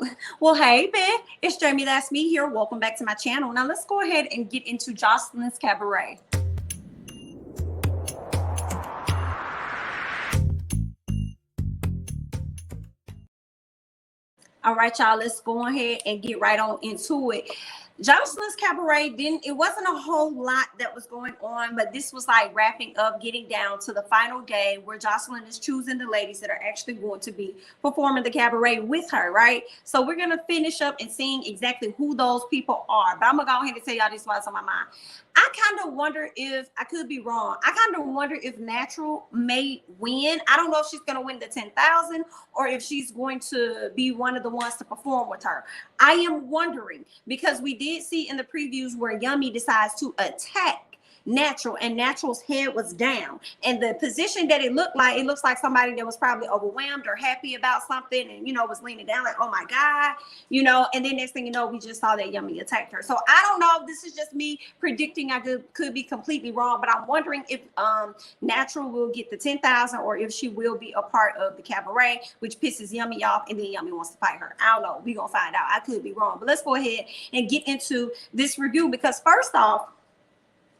Oh, well, hey, Ben. It's Jamie. That's me here. Welcome back to my channel. Now, let's go ahead and get into Joseline's Cabaret. All right, y'all, let's go ahead and get right on into it. Joseline's Cabaret it wasn't a whole lot that was going on, but this was like wrapping up, getting down to the final day where Joseline is choosing the ladies that are actually going to be performing the cabaret with her, right? So we're gonna finish up and seeing exactly who those people are. But I'm gonna go ahead and tell y'all this what's on my mind. I kind of wonder if I could be wrong. I kind of wonder if Natural may win. I don't know if she's going to win the 10,000 or if she's going to be one of the ones to perform with her. I am wondering because we did see in the previews where Yummy decides to attack Natural, and Natural's head was down, and the position that it looks like somebody that was probably overwhelmed or happy about something, and was leaning down like, oh my god, and then next thing you know, we just saw that Yummy attacked her. So I don't know, this is just me predicting. I could be completely wrong, but I'm wondering if Natural will get the 10,000 or if she will be a part of the cabaret, which pisses Yummy off, and then Yummy wants to fight her. I don't know, we're gonna find out. I could be wrong, but let's go ahead and get into this review, because first off,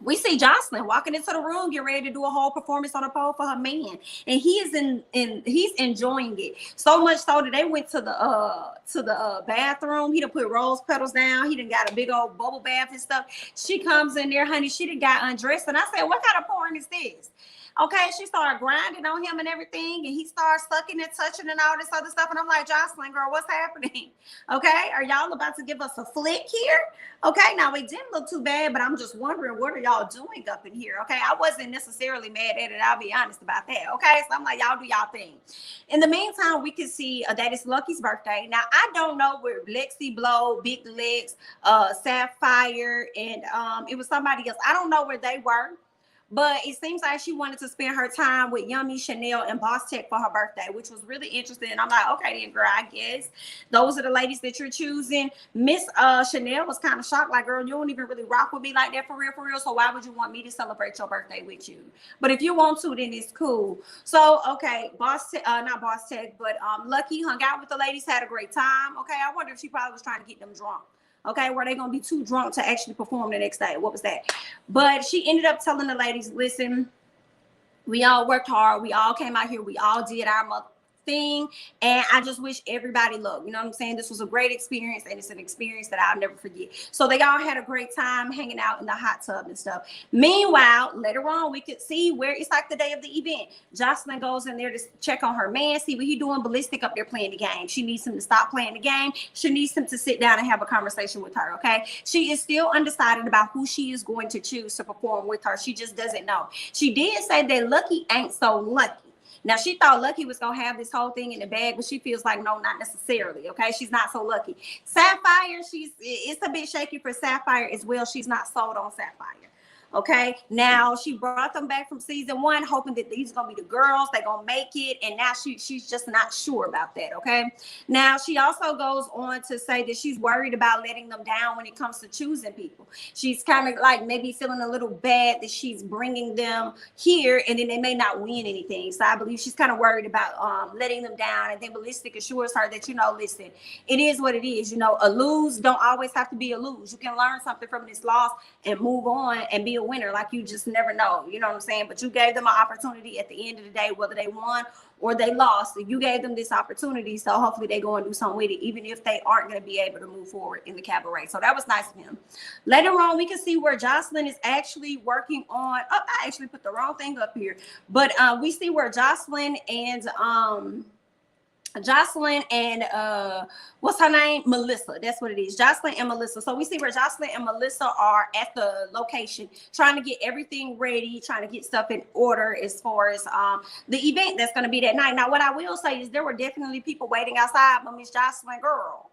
we see Joseline walking into the room, get ready to do a whole performance on a pole for her man, and he is he's enjoying it so much so that they went to the bathroom. He done put rose petals down. He done got a big old bubble bath and stuff. She comes in there, honey. She done got undressed, and I said, "What kind of porn is this?" Okay, she started grinding on him and everything, and he started sucking and touching and all this other stuff. And I'm like, Joseline, girl, what's happening? Okay, are y'all about to give us a flick here? Okay, now it didn't look too bad, but I'm just wondering, what are y'all doing up in here? Okay, I wasn't necessarily mad at it. I'll be honest about that. Okay, so I'm like, y'all do y'all thing. In the meantime, we can see that it's Lucky's birthday. Now, I don't know where Lexi Blow, Big Legs, Sapphire, and it was somebody else. I don't know where they were. But it seems like she wanted to spend her time with Yummy, Chanel, and Bosstec for her birthday, which was really interesting. And I'm like, okay, then, girl, I guess those are the ladies that you're choosing. Miss Chanel was kind of shocked, like, girl, you don't even really rock with me like that for real. So why would you want me to celebrate your birthday with you? But if you want to, then it's cool. So, okay, not Bosstec, but Lucky hung out with the ladies, had a great time. Okay, I wonder if she probably was trying to get them drunk. Okay, were they gonna be too drunk to actually perform the next day? What was that? But she ended up telling the ladies, listen, we all worked hard. We all came out here. We all did our thing. And I just wish everybody luck. You know what I'm saying? This was a great experience, and it's an experience that I'll never forget. So they all had a great time hanging out in the hot tub and stuff. Meanwhile, later on, we could see where it's like the day of the event. Joseline goes in there to check on her man, see what he doing. Ballistic up there playing the game. She needs him to stop playing the game. She needs him to sit down and have a conversation with her, okay? She is still undecided about who she is going to choose to perform with her. She just doesn't know. She did say that Lucky ain't so lucky. Now, she thought Lucky was going to have this whole thing in the bag, but she feels like, no, not necessarily, okay? She's not so lucky. Sapphire, it's a bit shaky for Sapphire as well. She's not sold on Sapphire. Okay, now she brought them back from season 1, hoping that these are gonna be the girls, they're gonna make it, and now she's just not sure about that. Okay, now she also goes on to say that she's worried about letting them down when it comes to choosing people. She's kind of like maybe feeling a little bad that she's bringing them here and then they may not win anything. So I believe she's kind of worried about letting them down. And then Ballistic assures her that, listen, it is what it is. A lose don't always have to be a lose. You can learn something from this loss and move on and be a winner. Like, you just never know, you know what I'm saying? But you gave them an opportunity at the end of the day, whether they won or they lost. You gave them this opportunity, so hopefully they go and do something with it, even if they aren't going to be able to move forward in the cabaret. So that was nice of him. Later on, we can see where Joseline is actually working on, I actually put the wrong thing up here, but we see where Joseline and what's her name? Melissa. That's what it is. Joseline and Melissa. So we see where Joseline and Melissa are at the location, trying to get everything ready, trying to get stuff in order as far as the event that's going to be that night. Now, what I will say is there were definitely people waiting outside, but Miss Joseline girl,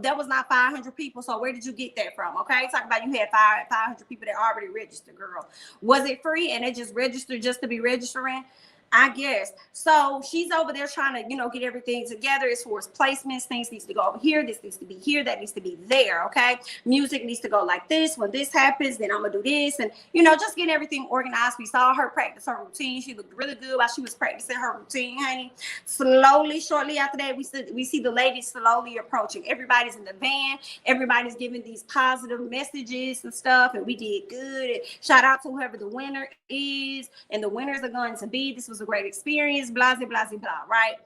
that was not 500 people. So where did you get that from? Okay, talk about you had 500 people that already registered, girl. Was it free and they just registered just to be registering? I guess. So she's over there trying to, get everything together as far as placements. Things needs to go over here. This needs to be here. That needs to be there. Okay. Music needs to go like this. When this happens, then I'm going to do this. And, just getting everything organized. We saw her practice her routine. She looked really good while she was practicing her routine, honey. Slowly, shortly after that, we see the ladies slowly approaching. Everybody's in the van. Everybody's giving these positive messages and stuff. And we did good. And shout out to whoever the winner is. And the winners are going to be. This was a great experience, blah, blah, blah, blah, right?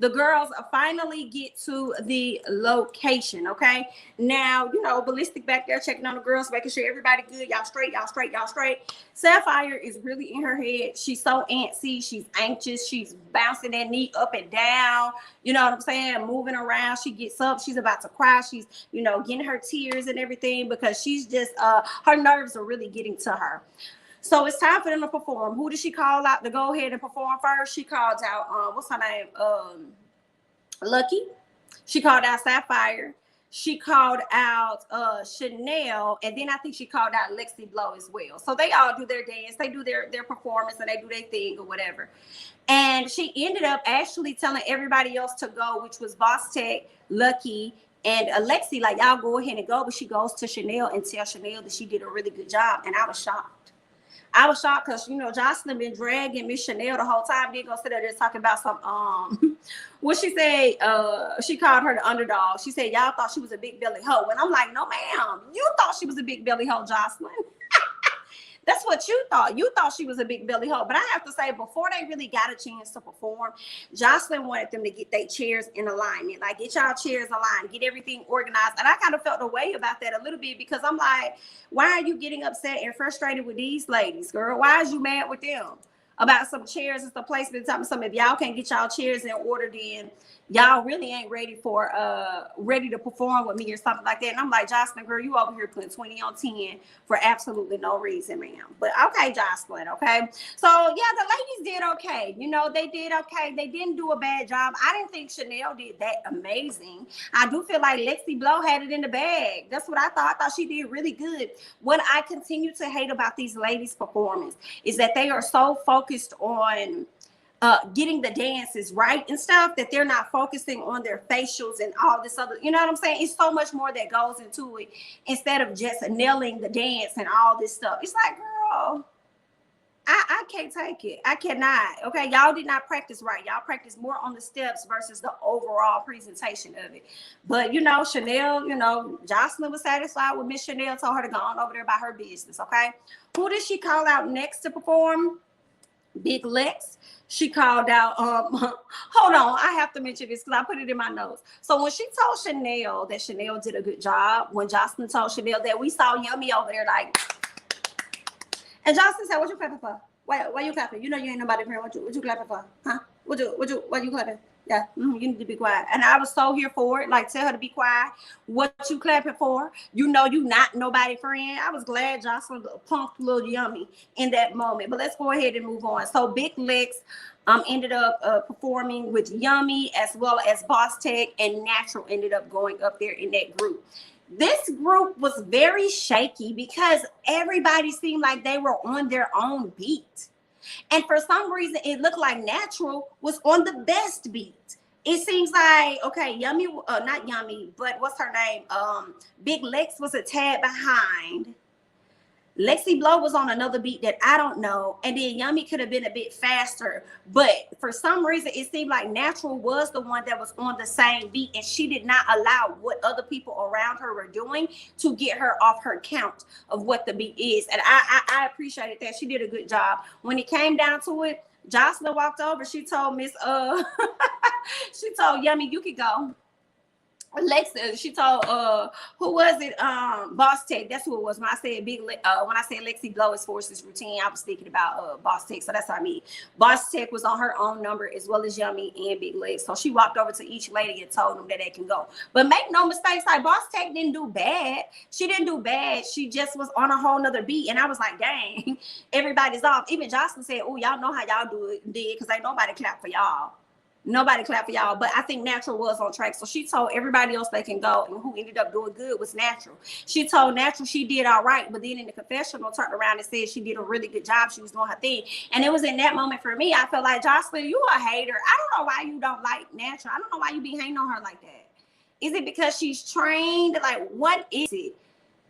The girls finally get to the location, okay? Now, Ballistic back there checking on the girls, making sure everybody good. Y'all straight, y'all straight, y'all straight. Sapphire is really in her head. She's so antsy. She's anxious. She's bouncing that knee up and down. You know what I'm saying? Moving around. She gets up. She's about to cry. She's, getting her tears and everything because she's just, her nerves are really getting to her. So it's time for them to perform. Who did she call out to go ahead and perform first? She called out, what's her name? Lucky. She called out Sapphire. She called out Chanel. And then I think she called out Lexi Blow as well. So they all do their dance. They do their performance and they do their thing or whatever. And she ended up actually telling everybody else to go, which was Bosstec, Lucky, and Lexi, like, y'all go ahead and go. But she goes to Chanel and tells Chanel that she did a really good job. And I was shocked. I was shocked because, Joseline been dragging Miss Chanel the whole time. Then go sit there talking about some, what she said, she called her the underdog. She said, y'all thought she was a big belly hoe. And I'm like, no, ma'am, you thought she was a big belly hoe, Joseline. That's what you thought. You thought she was a big belly hoe. But I have to say, before they really got a chance to perform, Joseline wanted them to get their chairs in alignment. Like, get y'all chairs aligned, get everything organized. And I kind of felt a way about that a little bit because I'm like, why are you getting upset and frustrated with these ladies, girl? Why is you mad with them about some chairs and some placement? Something. If y'all can't get y'all chairs in order, then y'all really ain't ready to perform with me or something like that. And I'm like, Joseline, girl, you over here putting 20 on 10 for absolutely no reason, ma'am. But okay, Joseline, okay. So yeah, the ladies did okay. They did okay. They didn't do a bad job. I didn't think Chanel did that amazing. I do feel like Lexi Blow had it in the bag. That's what I thought. I thought she did really good. What I continue to hate about these ladies' performance is that they are so focused on getting the dances right and stuff that they're not focusing on their facials and all this other, you know what I'm saying? It's so much more that goes into it instead of just nailing the dance and all this stuff. It's like, girl, I can't take it. I cannot. Okay, y'all did not practice right. Y'all practice more on the steps versus the overall presentation of it. But Chanel, Joseline was satisfied with Miss Chanel, told her to go on over there about her business. Okay, who did she call out next to perform? Big Lex. She called out, hold on, I have to mention this because I put it in my notes. So when she told Chanel that Chanel did a good job, when Joseline told Chanel that, we saw Yummy over there like, and Joseline said, what you clapping for? Why you clapping? You ain't nobody friend. What you clapping for? Huh? Why you clapping? Yeah, you need to be quiet. And I was so here for it. Like, tell her to be quiet. What you clapping for? You not nobody friend. I was glad Joseline punked little Yummy in that moment. But let's go ahead and move on. So Big Lex ended up performing with Yummy as well as Bosstec, and Natural ended up going up there in that group. This group was very shaky because everybody seemed like they were on their own beat. And for some reason, it looked like Natural was on the best beat. It seems like, okay, Yummy, not Yummy, but what's her name? Big Lex was a tad behind. Lexi Blow was on another beat that I don't know. And then Yummy could have been a bit faster. But for some reason, it seemed like Natural was the one that was on the same beat. And she did not allow what other people around her were doing to get her off her count of what the beat is. And I appreciated that. She did a good job. When it came down to it, Joseline walked over. She told she told Yummy, you could go. Alexa, she told who was it? Bosstec. That's who it was. When I said when I said Lexi Blow is Force's routine, I was thinking about Bosstec. So that's what I mean. Bosstec was on her own number as well as Yummy and Big Legs. So she walked over to each lady and told them that they can go. But make no mistakes, like Bosstec didn't do bad. She didn't do bad. She just was on a whole nother beat. And I was like, dang, everybody's off. Even Joseline said, oh, y'all know how y'all did because ain't nobody clap for y'all. Nobody clapped for y'all, but I think Natural was on track. So she told everybody else they can go, and who ended up doing good was Natural. She told Natural she did all right, but then in the confessional turned around and said she did a really good job. She was doing her thing. And it was in that moment for me, I felt like, Joseline, you a hater. I don't know why you don't like Natural. I don't know why you be hating on her like that. Is it because she's trained? Like, what is it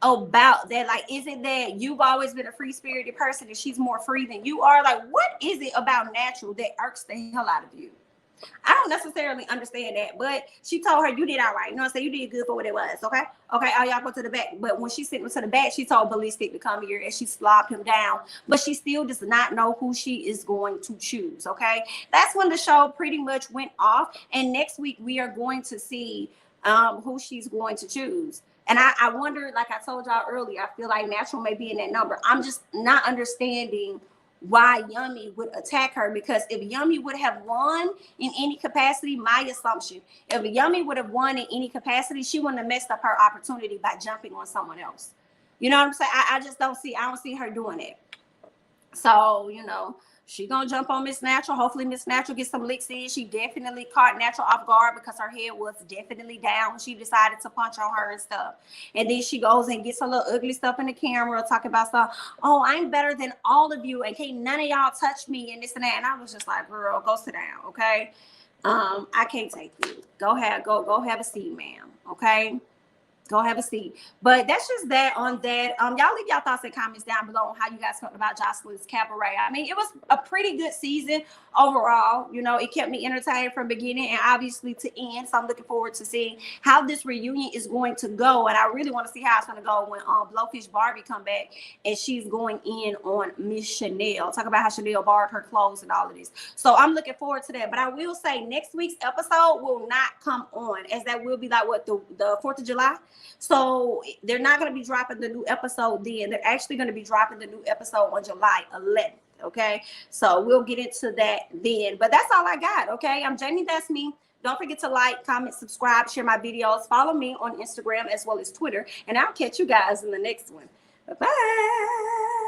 about that? Like, is it that you've always been a free-spirited person and she's more free than you are? Like, what is it about Natural that irks the hell out of you? I don't necessarily understand that, but she told her you did all right. You know what I'm saying? You did good for what it was, okay? Okay, all y'all go to the back. But when she sent him to the back, she told Ballistic to come here and she slobbed him down. But she still does not know who she is going to choose, okay? That's when the show pretty much went off. And next week, we are going to see who she's going to choose. And I wonder, like I told y'all earlier, I feel like Natural may be in that number. I'm just not understanding why Yummy would attack her, because if Yummy would have won in any capacity, my assumption, if Yummy would have won in any capacity, she wouldn't have messed up her opportunity by jumping on someone else. You know what I'm saying? I just don't see her doing it. So, you know, she gonna jump on Miss Natural. Hopefully Miss Natural gets some licks in. She definitely caught Natural off guard because her head was definitely down when she decided to punch on her and stuff. And then she goes and gets a little ugly stuff in the camera, talking about stuff. Oh, I'm better than all of you, and can't none of y'all touch me and this and that. And I was just like, girl, go sit down, okay? I can't take you. Go have a seat, ma'am. Okay. Go have a seat. But that's just that on that. Y'all leave y'all thoughts and comments down below on how you guys felt about Joseline's Cabaret. I mean, it was a pretty good season overall. You know, it kept me entertained from beginning and obviously to end. So I'm looking forward to seeing how this reunion is going to go. And I really want to see how it's going to go when Blowfish Barbie come back and she's going in on Miss Chanel. Talk about how Chanel borrowed her clothes and all of this. So I'm looking forward to that. But I will say next week's episode will not come on, as that will be like what, the 4th of July. So they're not going to be dropping the new episode then. They're actually going to be dropping the new episode on July 11th. Okay, so we'll get into that then. But that's all I got. Okay, I'm Jamie. That's me. Don't forget to like, comment, subscribe, share my videos. Follow me on Instagram as well as Twitter. And I'll catch you guys in the next one. Bye-bye.